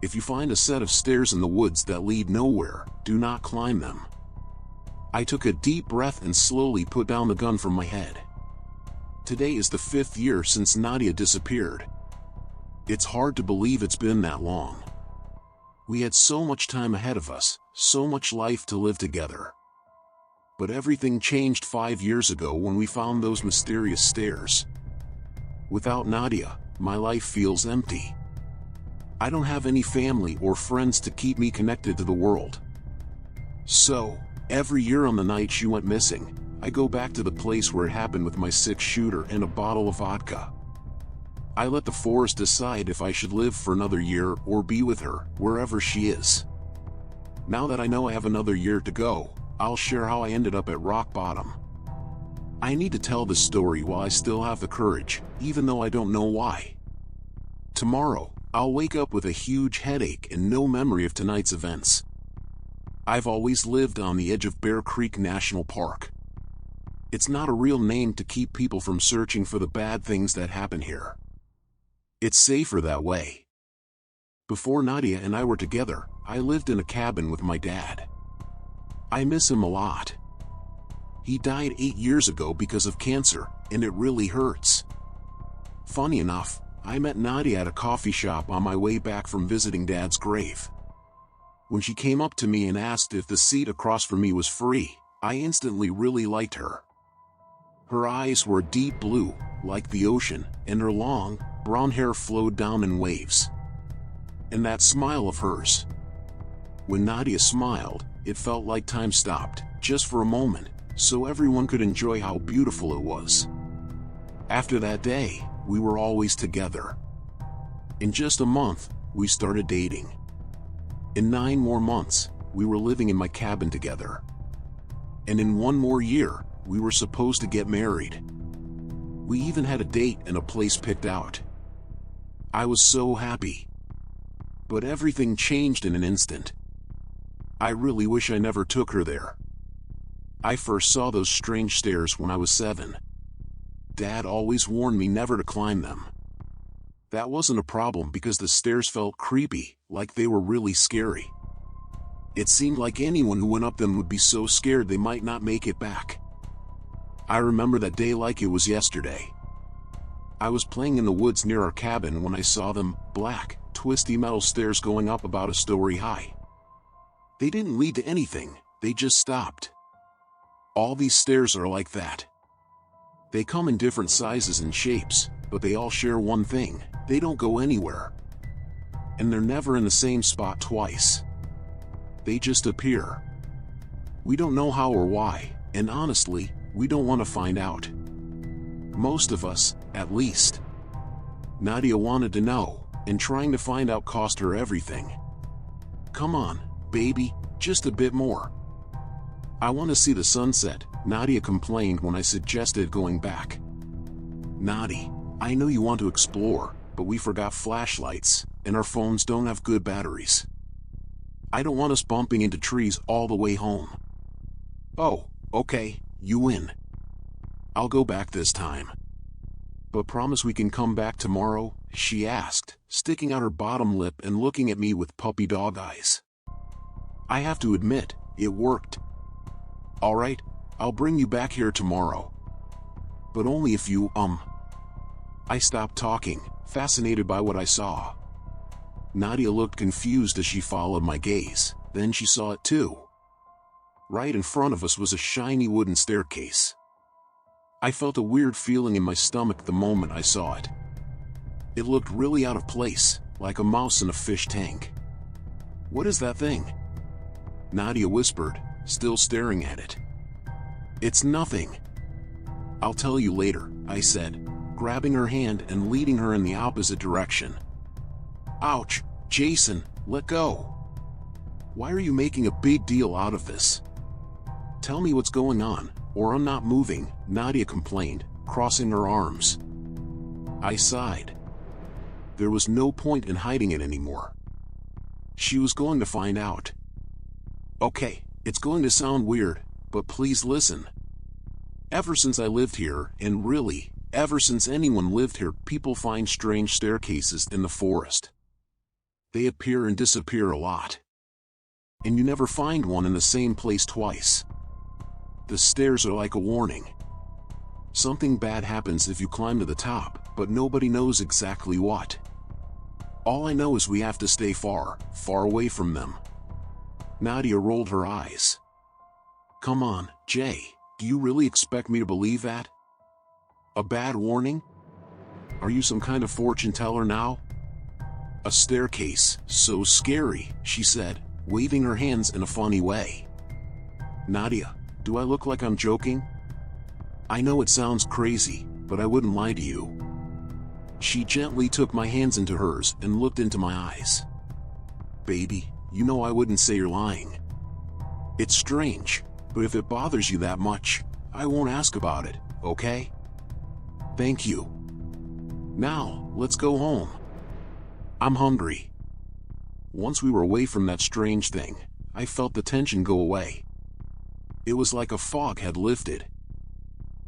If you find a set of stairs in the woods that lead nowhere, do not climb them. I took a deep breath and slowly put down the gun from my head. Today is the 5th year since Nadia disappeared. It's hard to believe it's been that long. We had so much time ahead of us, so much life to live together. But everything changed 5 years ago when we found those mysterious stairs. Without Nadia, my life feels empty. I don't have any family or friends to keep me connected to the world. So, every year on the night she went missing, I go back to the place where it happened with my 6-shooter and a bottle of vodka. I let the forest decide if I should live for another year or be with her, wherever she is. Now that I know I have another year to go, I'll share how I ended up at rock bottom. I need to tell this story while I still have the courage, even though I don't know why. Tomorrow, I'll wake up with a huge headache and no memory of tonight's events. I've always lived on the edge of Bear Creek National Park. It's not a real name to keep people from searching for the bad things that happen here. It's safer that way. Before Nadia and I were together, I lived in a cabin with my dad. I miss him a lot. He died 8 years ago because of cancer, and it really hurts. Funny enough, I met Nadia at a coffee shop on my way back from visiting Dad's grave. When she came up to me and asked if the seat across from me was free, I instantly really liked her. Her eyes were deep blue, like the ocean, and her long, brown hair flowed down in waves. And that smile of hers. When Nadia smiled, it felt like time stopped, just for a moment, so everyone could enjoy how beautiful it was. After that day, we were always together. In just a month, we started dating. In 9 more months, we were living in my cabin together. And in 1 more year, we were supposed to get married. We even had a date and a place picked out. I was so happy. But everything changed in an instant. I really wish I never took her there. I first saw those strange stairs when I was 7. Dad always warned me never to climb them. That wasn't a problem because the stairs felt creepy, like they were really scary. It seemed like anyone who went up them would be so scared they might not make it back. I remember that day like it was yesterday. I was playing in the woods near our cabin when I saw them, black, twisty metal stairs going up about a story high. They didn't lead to anything, they just stopped. All these stairs are like that. They come in different sizes and shapes, but they all share one thing: they don't go anywhere. And they're never in the same spot twice. They just appear. We don't know how or why, and honestly, we don't want to find out. Most of us, at least. Nadia wanted to know, and trying to find out cost her everything. Come on, baby, just a bit more. I want to see the sunset, Nadia complained when I suggested going back. Nadia, I know you want to explore, but we forgot flashlights, and our phones don't have good batteries. I don't want us bumping into trees all the way home. Oh, okay, you win. I'll go back this time. But promise we can come back tomorrow, she asked, sticking out her bottom lip and looking at me with puppy dog eyes. I have to admit, it worked. All right, I'll bring you back here tomorrow. But only if you, I stopped talking, fascinated by what I saw. Nadia looked confused as she followed my gaze, then she saw it too. Right in front of us was a shiny wooden staircase. I felt a weird feeling in my stomach the moment I saw it. It looked really out of place, like a mouse in a fish tank. What is that thing? Nadia whispered, still staring at it. It's nothing. I'll tell you later, I said, grabbing her hand and leading her in the opposite direction. Ouch, Jason, let go. Why are you making a big deal out of this? Tell me what's going on, or I'm not moving, Nadia complained, crossing her arms. I sighed. There was no point in hiding it anymore. She was going to find out. Okay, it's going to sound weird, but please listen. Ever since I lived here, and really, ever since anyone lived here, people find strange staircases in the forest. They appear and disappear a lot. And you never find one in the same place twice. The stairs are like a warning. Something bad happens if you climb to the top, but nobody knows exactly what. All I know is we have to stay far, far away from them. Nadia rolled her eyes. Come on, Jay, do you really expect me to believe that? A bad warning? Are you some kind of fortune teller now? A staircase, so scary, she said, waving her hands in a funny way. Nadia, do I look like I'm joking? I know it sounds crazy, but I wouldn't lie to you. She gently took my hands into hers and looked into my eyes. Baby, you know I wouldn't say you're lying. It's strange, but if it bothers you that much, I won't ask about it, okay? Thank you. Now, let's go home. I'm hungry. Once we were away from that strange thing, I felt the tension go away. It was like a fog had lifted.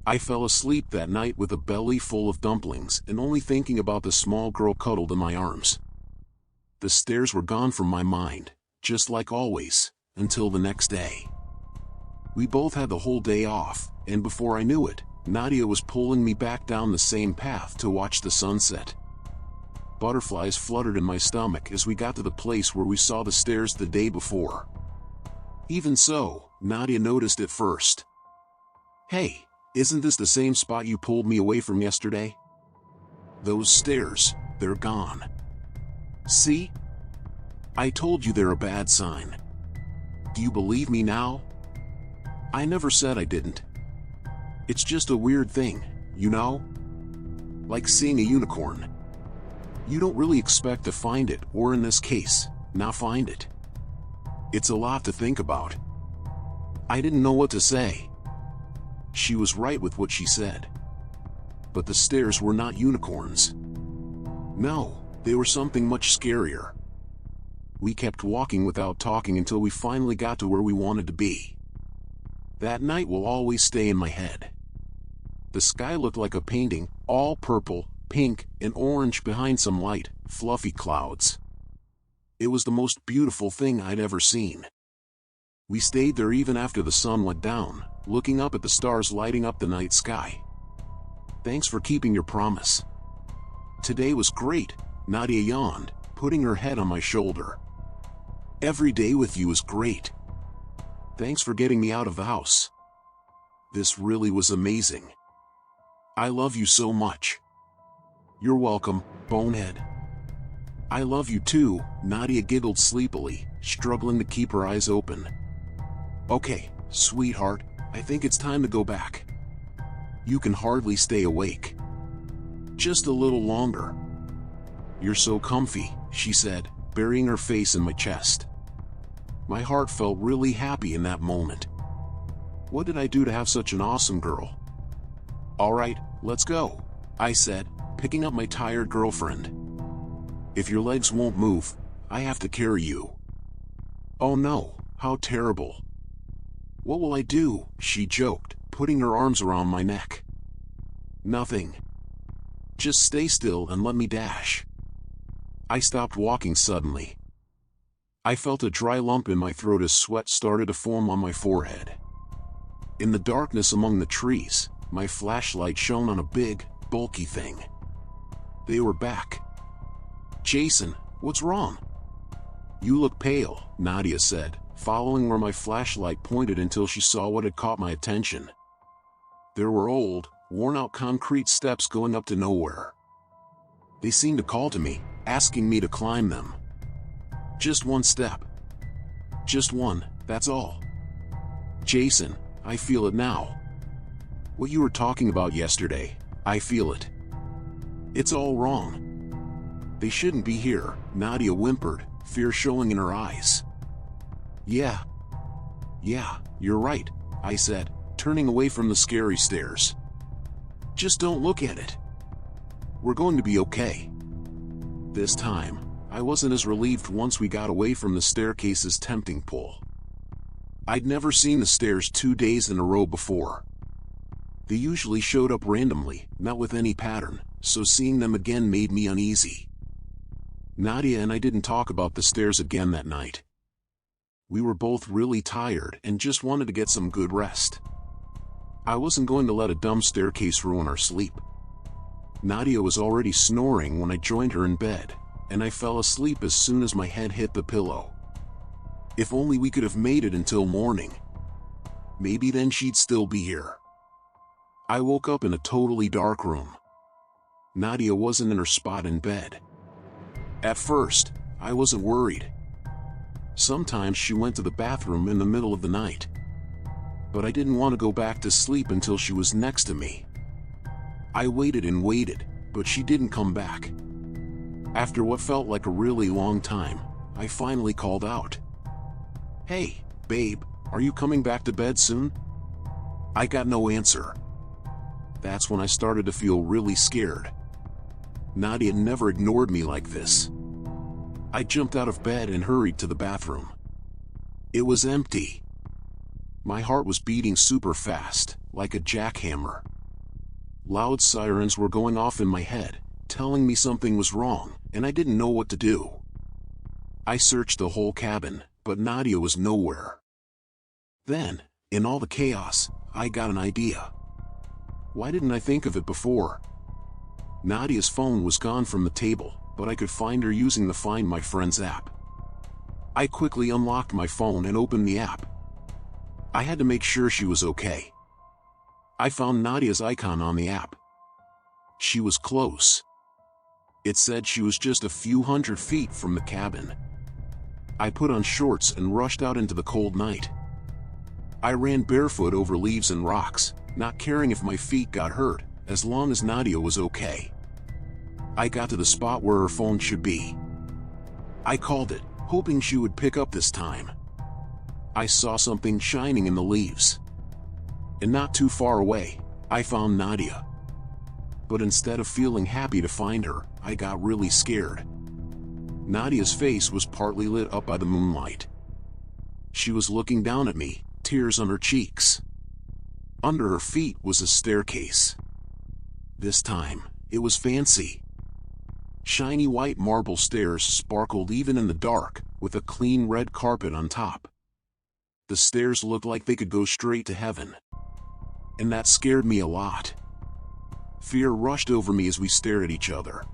I fell asleep that night with a belly full of dumplings and only thinking about the small girl cuddled in my arms. The stairs were gone from my mind, just like always, until the next day. We both had the whole day off, and before I knew it, Nadia was pulling me back down the same path to watch the sunset. Butterflies fluttered in my stomach as we got to the place where we saw the stairs the day before. Even so, Nadia noticed it first. Hey, isn't this the same spot you pulled me away from yesterday? Those stairs, they're gone. See? I told you they're a bad sign. Do you believe me now? I never said I didn't. It's just a weird thing, you know? Like seeing a unicorn. You don't really expect to find it, or in this case, not find it. It's a lot to think about. I didn't know what to say. She was right with what she said. But the stairs were not unicorns. No, they were something much scarier. We kept walking without talking until we finally got to where we wanted to be. That night will always stay in my head. The sky looked like a painting, all purple, pink, and orange behind some light, fluffy clouds. It was the most beautiful thing I'd ever seen. We stayed there even after the sun went down, looking up at the stars lighting up the night sky. Thanks for keeping your promise. Today was great, Nadia yawned, putting her head on my shoulder. Every day with you is great. Thanks for getting me out of the house. This really was amazing. I love you so much. You're welcome, bonehead. I love you too, Nadia giggled sleepily, struggling to keep her eyes open. Okay, sweetheart, I think it's time to go back. You can hardly stay awake. Just a little longer. You're so comfy, she said, burying her face in my chest. My heart felt really happy in that moment. What did I do to have such an awesome girl? All right, let's go, I said, picking up my tired girlfriend. If your legs won't move, I have to carry you. Oh no, how terrible. What will I do? She joked, putting her arms around my neck. Nothing. Just stay still and let me dash. I stopped walking suddenly. I felt a dry lump in my throat as sweat started to form on my forehead. In the darkness among the trees, my flashlight shone on a big, bulky thing. They were back. Jason, what's wrong? You look pale, Nadia said, following where my flashlight pointed until she saw what had caught my attention. There were old, worn-out concrete steps going up to nowhere. They seemed to call to me, asking me to climb them. Just one step. Just one, that's all. Jason, I feel it now. What you were talking about yesterday, I feel it. It's all wrong. They shouldn't be here, Nadia whimpered, fear showing in her eyes. Yeah, you're right, I said, turning away from the scary stairs. Just don't look at it. We're going to be okay. This time, I wasn't as relieved once we got away from the staircase's tempting pull. I'd never seen the stairs 2 days in a row before. They usually showed up randomly, not with any pattern, so seeing them again made me uneasy. Nadia and I didn't talk about the stairs again that night. We were both really tired and just wanted to get some good rest. I wasn't going to let a dumb staircase ruin our sleep. Nadia was already snoring when I joined her in bed, and I fell asleep as soon as my head hit the pillow. If only we could have made it until morning. Maybe then she'd still be here. I woke up in a totally dark room. Nadia wasn't in her spot in bed. At first, I wasn't worried. Sometimes she went to the bathroom in the middle of the night. But I didn't want to go back to sleep until she was next to me. I waited and waited, but she didn't come back. After what felt like a really long time, I finally called out. "Hey, babe, are you coming back to bed soon?" I got no answer. That's when I started to feel really scared. Nadia never ignored me like this. I jumped out of bed and hurried to the bathroom. It was empty. My heart was beating super fast, like a jackhammer. Loud sirens were going off in my head, telling me something was wrong, and I didn't know what to do. I searched the whole cabin, but Nadia was nowhere. Then, in all the chaos, I got an idea. Why didn't I think of it before? Nadia's phone was gone from the table, but I could find her using the Find My Friends app. I quickly unlocked my phone and opened the app. I had to make sure she was okay. I found Nadia's icon on the app. She was close. It said she was just a few hundred feet from the cabin. I put on shorts and rushed out into the cold night. I ran barefoot over leaves and rocks, not caring if my feet got hurt, as long as Nadia was okay. I got to the spot where her phone should be. I called it, hoping she would pick up this time. I saw something shining in the leaves. And not too far away, I found Nadia. But instead of feeling happy to find her, I got really scared. Nadia's face was partly lit up by the moonlight. She was looking down at me, tears on her cheeks. Under her feet was a staircase. This time, it was fancy. Shiny white marble stairs sparkled even in the dark, with a clean red carpet on top. The stairs looked like they could go straight to heaven. And that scared me a lot. Fear rushed over me as we stared at each other.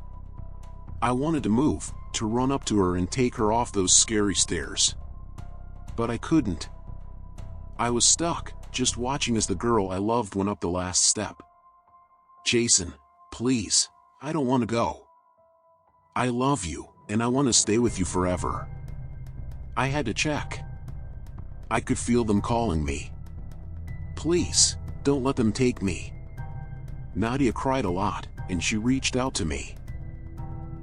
I wanted to move, to run up to her and take her off those scary stairs. But I couldn't. I was stuck, just watching as the girl I loved went up the last step. "Jason, please, I don't want to go. I love you, and I want to stay with you forever." I had to check. I could feel them calling me. "Please, don't let them take me." Nadia cried a lot, and she reached out to me.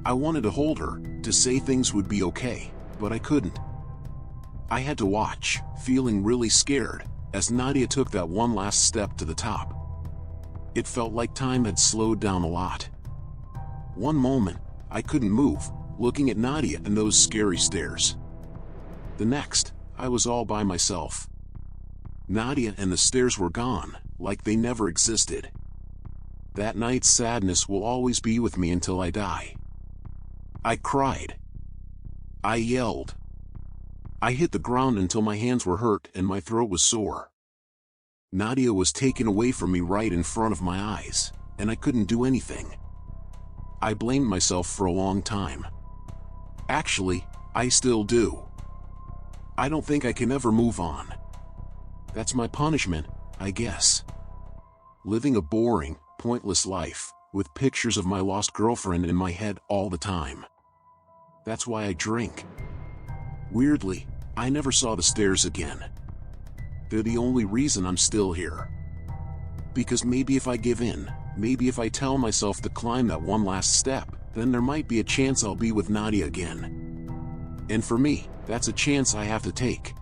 I wanted to hold her, to say things would be okay, but I couldn't. I had to watch, feeling really scared, as Nadia took that one last step to the top. It felt like time had slowed down a lot. One moment, I couldn't move, looking at Nadia and those scary stairs. The next, I was all by myself. Nadia and the stairs were gone, like they never existed. That night's sadness will always be with me until I die. I cried. I yelled. I hit the ground until my hands were hurt and my throat was sore. Nadia was taken away from me right in front of my eyes, and I couldn't do anything. I blamed myself for a long time. Actually, I still do. I don't think I can ever move on. That's my punishment, I guess. Living a boring, pointless life, with pictures of my lost girlfriend in my head all the time. That's why I drink. Weirdly, I never saw the stairs again. They're the only reason I'm still here. Because maybe if I give in, maybe if I tell myself to climb that one last step, then there might be a chance I'll be with Nadia again. And for me, that's a chance I have to take.